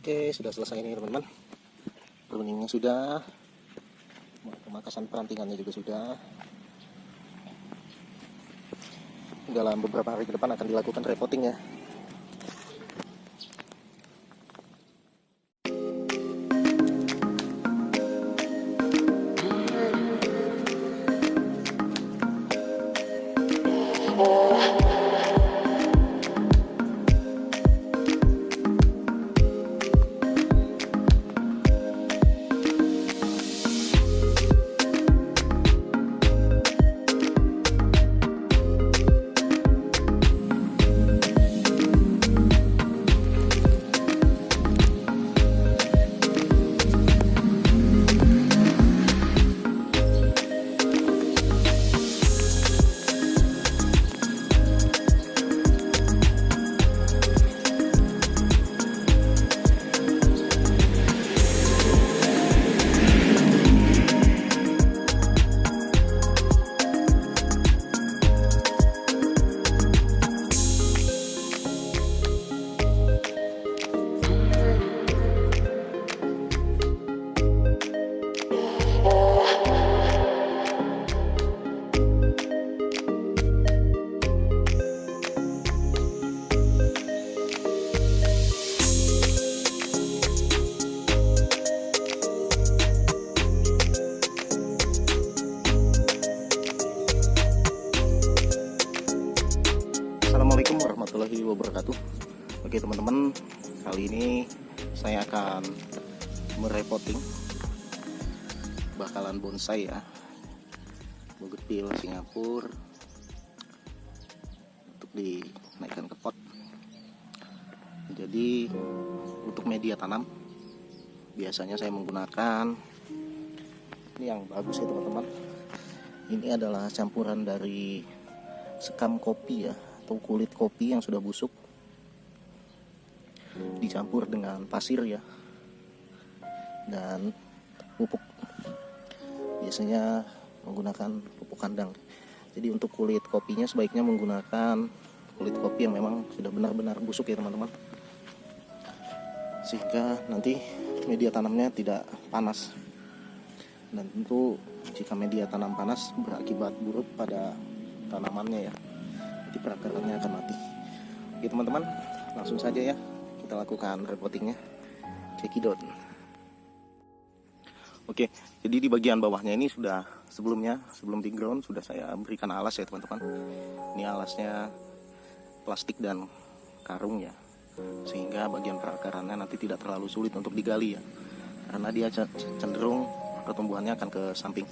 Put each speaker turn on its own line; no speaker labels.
Oke, sudah selesai ini teman-teman. Pruningnya sudah, pemangkasan perantingannya juga sudah. Dalam beberapa hari ke depan akan dilakukan repotting ya. Assalamualaikum warahmatullahi wabarakatuh. Oke teman-teman, kali ini saya akan merepotting bakalan bonsai ya, Bougenville Singapore, untuk dinaikkan ke pot. Jadi untuk media tanam biasanya saya menggunakan ini yang bagus ya teman-teman. Ini adalah campuran dari sekam kopi ya, atau kulit kopi yang sudah busuk, dicampur dengan pasir ya, dan pupuk. Biasanya menggunakan pupuk kandang. Jadi untuk kulit kopinya sebaiknya menggunakan kulit kopi yang memang sudah benar-benar busuk ya teman-teman, sehingga nanti media tanamnya tidak panas. Dan tentu jika media tanam panas berakibat buruk pada tanamannya ya, nanti perakarannya akan mati. Oke teman-teman, langsung saja ya kita lakukan repottingnya. Cekidot. Oke, jadi di bagian bawahnya ini sudah sebelum di ground sudah saya berikan alas ya teman-teman. Ini alasnya plastik dan karung ya, sehingga bagian perakarannya nanti tidak terlalu sulit untuk digali ya, karena dia cenderung pertumbuhannya akan ke samping.